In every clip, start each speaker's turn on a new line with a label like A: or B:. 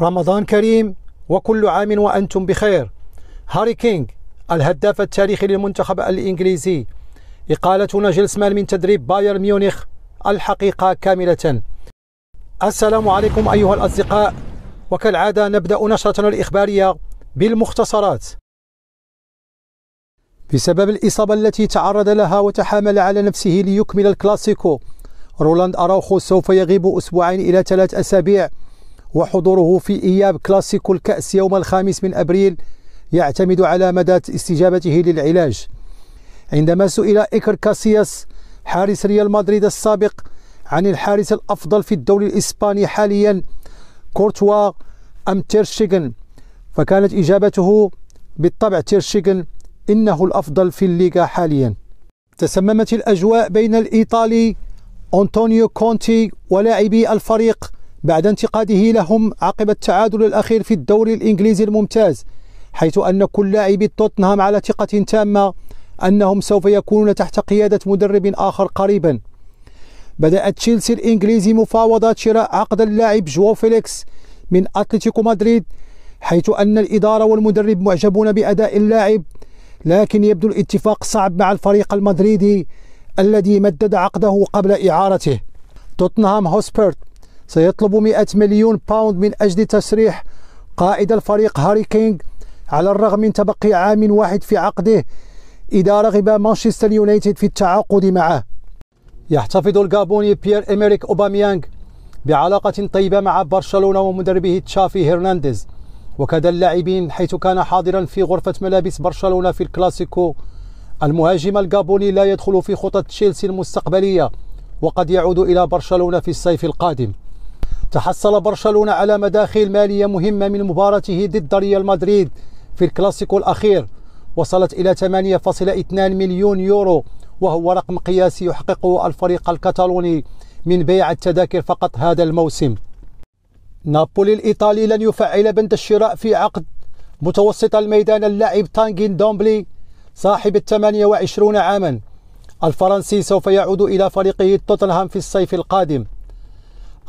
A: رمضان كريم وكل عام وأنتم بخير. هاري كين الهداف التاريخي للمنتخب الإنجليزي، إقالة ناجلسمان من تدريب بايرن ميونخ، الحقيقة كاملة. السلام عليكم أيها الأصدقاء، وكالعادة نبدأ نشرتنا الإخبارية بالمختصرات. بسبب الإصابة التي تعرض لها وتحامل على نفسه ليكمل الكلاسيكو، رولاند أراوخو سوف يغيب أسبوعين إلى 3 أسابيع، وحضوره في إياب كلاسيكو الكأس يوم 5 من أبريل يعتمد على مدى استجابته للعلاج. عندما سئل إيكر كاسياس حارس ريال مدريد السابق عن الحارس الأفضل في الدوري الإسباني حاليا، كورتوا أم تيرشيغن، فكانت إجابته بالطبع تيرشيغن، إنه الأفضل في الليغا حاليا. تسممت الأجواء بين الإيطالي أنطونيو كونتي ولاعبي الفريق بعد انتقاده لهم عقب التعادل الأخير في الدوري الإنجليزي الممتاز، حيث أن كل لاعبي توتنهام على ثقة تامة أنهم سوف يكونون تحت قيادة مدرب آخر قريبا. بدأت تشيلسي الإنجليزي مفاوضات شراء عقد اللاعب جواو فيليكس من أتلتيكو مدريد، حيث أن الإدارة والمدرب معجبون بأداء اللاعب، لكن يبدو الاتفاق صعب مع الفريق المدريدي الذي مدد عقده قبل إعارته. توتنهام هوسبير سيطلب 100 مليون باوند من أجل تسريح قائد الفريق هاري كين، على الرغم من تبقي عام واحد في عقده إذا رغب مانشستر يونايتد في التعاقد معه. يحتفظ الغابوني بيير إمريك أوباميانغ بعلاقة طيبة مع برشلونة ومدربه تشافي هرنانديز وكذا اللاعبين، حيث كان حاضرا في غرفة ملابس برشلونة في الكلاسيكو. المهاجم الغابوني لا يدخل في خطط تشيلسي المستقبلية، وقد يعود إلى برشلونة في الصيف القادم. تحصل برشلونة على مداخيل مالية مهمة من مباراته ضد ريال مدريد في الكلاسيكو الأخير، وصلت إلى 8.2 مليون يورو، وهو رقم قياسي يحققه الفريق الكتالوني من بيع التذاكر فقط هذا الموسم. نابولي الإيطالي لن يفعل بند الشراء في عقد متوسط الميدان اللاعب تانغين دومبلي صاحب 28 عاما. الفرنسي سوف يعود إلى فريقه توتنهام في الصيف القادم.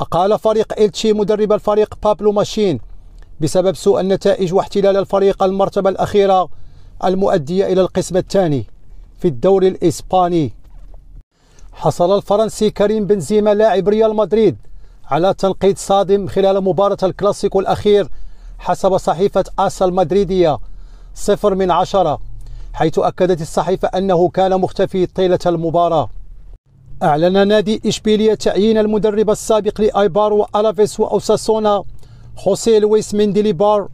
A: أقال فريق إلتشي مدرب الفريق بابلو ماشين بسبب سوء النتائج واحتلال الفريق المرتبة الأخيرة المؤدية إلى القسم الثاني في الدوري الإسباني. حصل الفرنسي كريم بنزيما لاعب ريال مدريد على تنقيد صادم خلال مباراة الكلاسيكو الأخير حسب صحيفة آسا المدريدية 0/10، حيث أكدت الصحيفة أنه كان مختفي طيلة المباراة. أعلن نادي إشبيلية تعيين المدرب السابق لأيبار وألافيس وأوساسونا خوسيه لويس منديليبار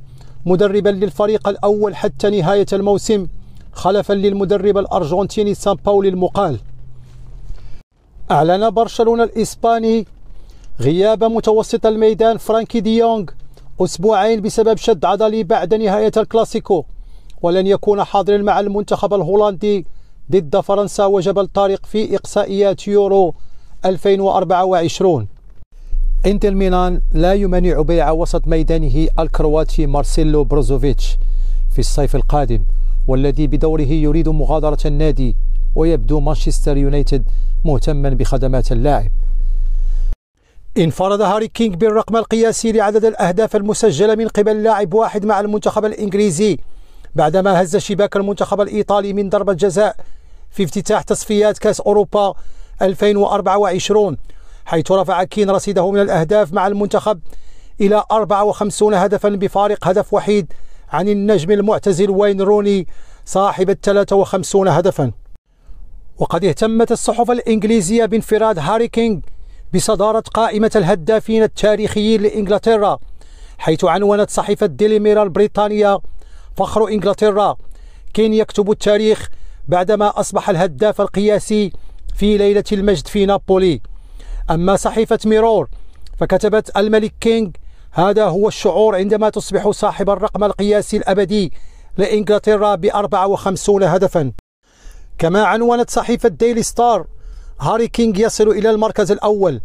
A: مدربا للفريق الأول حتى نهاية الموسم، خلفا للمدرب الأرجنتيني سان باولي المقال. أعلن برشلونة الإسباني غياب متوسط الميدان فرانكي ديونغ أسبوعين بسبب شد عضلي بعد نهاية الكلاسيكو، ولن يكون حاضرا مع المنتخب الهولندي ضد فرنسا وجبل طارق في إقصائيات يورو 2024. إنتر ميلان لا يمانع بيع وسط ميدانه الكرواتي مارسيلو بروزوفيتش في الصيف القادم، والذي بدوره يريد مغادرة النادي، ويبدو مانشستر يونايتد مهتما بخدمات اللاعب. انفرد هاري كين بالرقم القياسي لعدد الأهداف المسجلة من قبل لاعب واحد مع المنتخب الإنجليزي، بعدما هز شباك المنتخب الإيطالي من ضربة جزاء في افتتاح تصفيات كأس أوروبا 2024، حيث رفع كين رصيده من الأهداف مع المنتخب إلى 54 هدفا بفارق هدف وحيد عن النجم المعتزل وين روني صاحب 53 هدفا. وقد اهتمت الصحف الإنجليزية بانفراد هاري كين بصدارة قائمة الهدافين التاريخيين لإنجلترا، حيث عنونت صحيفة ديلي ميرال البريطانية فخر إنجلترا: كين يكتب التاريخ بعدما أصبح الهداف القياسي في ليلة المجد في نابولي. أما صحيفة ميرور فكتبت: الملك كين، هذا هو الشعور عندما تصبح صاحب الرقم القياسي الأبدي لإنجلترا ب54 هدفا. كما عنونت صحيفة ديلي ستار: هاري كين يصل إلى المركز الأول،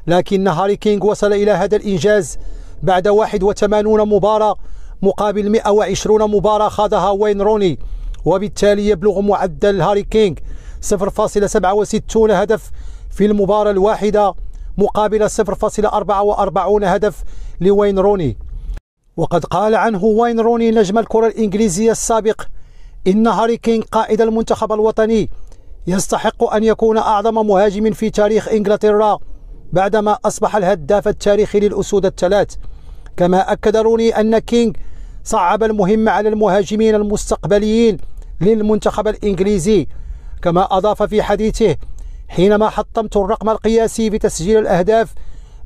A: لكن هاري كين وصل إلى هذا الإنجاز بعد 81 مباراة مقابل 120 مباراة خاضها وين روني، وبالتالي يبلغ معدل هاري كين 0.67 هدف في المباراة الواحدة مقابل 0.44 هدف لوين روني. وقد قال عنه واين روني نجم الكرة الإنجليزية السابق إن هاري كين قائد المنتخب الوطني يستحق أن يكون أعظم مهاجم في تاريخ إنجلترا بعدما أصبح الهداف التاريخي للأسود الثلاث. كما أكد روني أن كينغ صعب المهمة على المهاجمين المستقبليين للمنتخب الإنجليزي. كما أضاف في حديثه: حينما حطمت الرقم القياسي في تسجيل الأهداف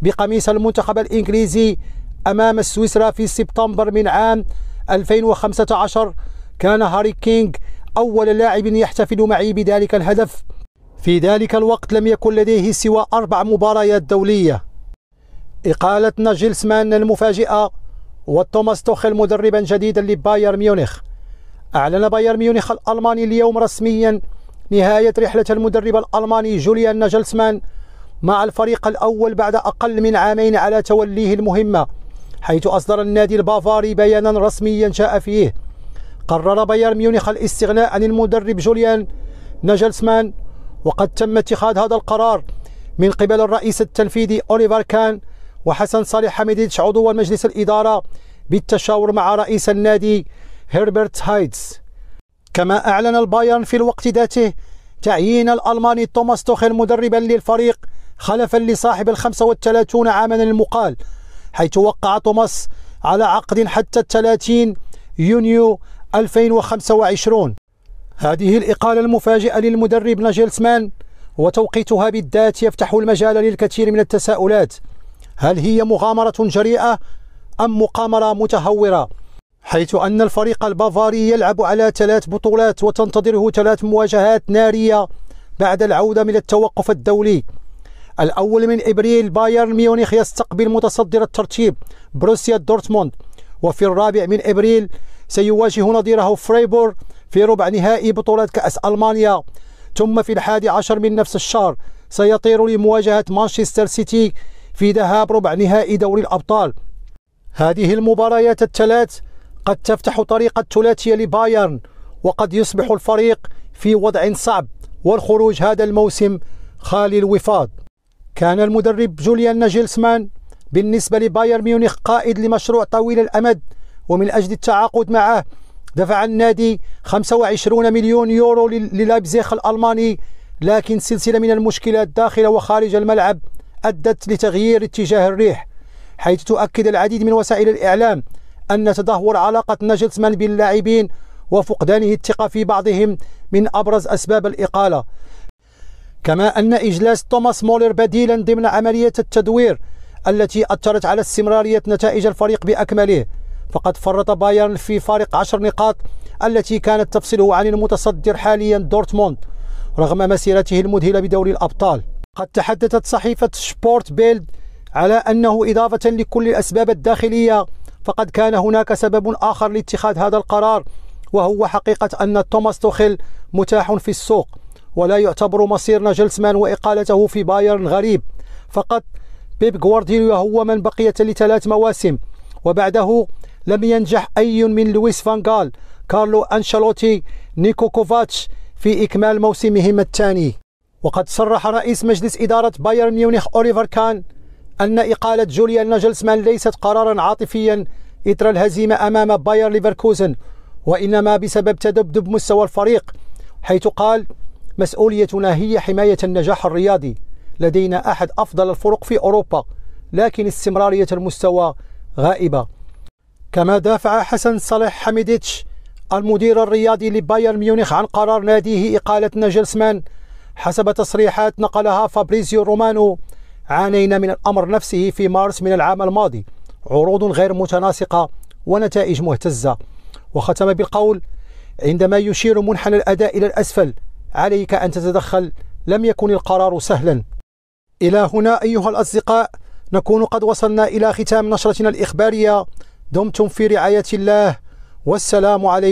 A: بقميص المنتخب الإنجليزي أمام سويسرا في سبتمبر من عام 2015 كان هاري كينغ أول لاعب يحتفل معي بذلك الهدف. في ذلك الوقت لم يكن لديه سوى 4 مباريات دولية. إقالة ناجلسمان المفاجئة وتوماس توخيل مدربا جديدا لبايرن ميونخ. أعلن بايرن ميونخ الألماني اليوم رسميا نهاية رحلة المدرب الألماني جوليان ناجلسمان مع الفريق الأول بعد أقل من عامين على توليه المهمة، حيث أصدر النادي البافاري بيانا رسميا جاء فيه: قرر بايرن ميونخ الاستغناء عن المدرب جوليان ناجلسمان، وقد تم اتخاذ هذا القرار من قبل الرئيس التنفيذي أوليفر كان وحسن صالح حميديتش عضو مجلس الإدارة بالتشاور مع رئيس النادي هيربرت هايدز. كما أعلن البايرن في الوقت ذاته تعيين الألماني توماس توخيل مدربا للفريق خلفا لصاحب 35 عاما المقال، حيث وقع توماس على عقد حتى 30 يونيو 2025. هذه الإقالة المفاجئة للمدرب ناجلسمان وتوقيتها بالذات يفتح المجال للكثير من التساؤلات: هل هي مغامرة جريئة أم مقامرة متهورة؟ حيث أن الفريق البافاري يلعب على 3 بطولات وتنتظره 3 مواجهات نارية بعد العودة من التوقف الدولي. الأول من إبريل بايرن ميونخ يستقبل متصدر الترتيب بروسيا دورتموند، وفي الرابع من إبريل سيواجه نظيره فريبور في ربع نهائي بطولة كأس ألمانيا. ثم في 11 من نفس الشهر سيطير لمواجهة مانشستر سيتي في ذهاب ربع نهائي دوري الأبطال. هذه المباريات الثلاث قد تفتح طريق الثلاثية لبايرن، وقد يصبح الفريق في وضع صعب والخروج هذا الموسم خالي الوفاض. كان المدرب جوليان ناجلسمان بالنسبة لبايرن ميونخ قائد لمشروع طويل الأمد، ومن أجل التعاقد معه دفع النادي 25 مليون يورو للايبزيغ الألماني، لكن سلسلة من المشكلات داخل وخارج الملعب أدت لتغيير اتجاه الريح، حيث تؤكد العديد من وسائل الإعلام أن تدهور علاقة ناجلسمان باللاعبين وفقدانه الثقة في بعضهم من أبرز أسباب الإقالة. كما أن إجلاس توماس مولر بديلا ضمن عملية التدوير التي أثرت على استمرارية نتائج الفريق بأكمله، فقد فرط بايرن في فارق 10 نقاط التي كانت تفصله عن المتصدر حاليا دورتموند رغم مسيرته المذهلة بدوري الأبطال. قد تحدثت صحيفة سبورت بيلد على أنه إضافة لكل الأسباب الداخلية فقد كان هناك سبب آخر لاتخاذ هذا القرار، وهو حقيقة أن توماس توخيل متاح في السوق، ولا يعتبر مصير ناجلسمان وإقالته في بايرن غريب. فقط بيب غوارديولا هو من بقيت ل3 مواسم، وبعده لم ينجح أي من لويس فانغال، كارلو أنشيلوتي، نيكو كوفاتش في إكمال موسمهم الثاني. وقد صرح رئيس مجلس إدارة بايرن ميونخ أوليفر كان أن إقالة جوليان ناجلسمان ليست قرارا عاطفيا إثر الهزيمة أمام باير ليفركوزن، وإنما بسبب تذبذب مستوى الفريق، حيث قال: مسؤوليتنا هي حماية النجاح الرياضي، لدينا أحد أفضل الفرق في أوروبا، لكن استمرارية المستوى غائبة. كما دافع حسن صالح حميديتش المدير الرياضي لبايرن ميونخ عن قرار ناديه إقالة ناجلسمان. حسب تصريحات نقلها فابريزيو رومانو: عانينا من الأمر نفسه في مارس من العام الماضي، عروض غير متناسقة ونتائج مهتزة. وختم بالقول: عندما يشير منحنى الأداء إلى الأسفل عليك أن تتدخل، لم يكن القرار سهلا. إلى هنا أيها الأصدقاء نكون قد وصلنا إلى ختام نشرتنا الإخبارية. دمتم في رعاية الله، والسلام عليكم.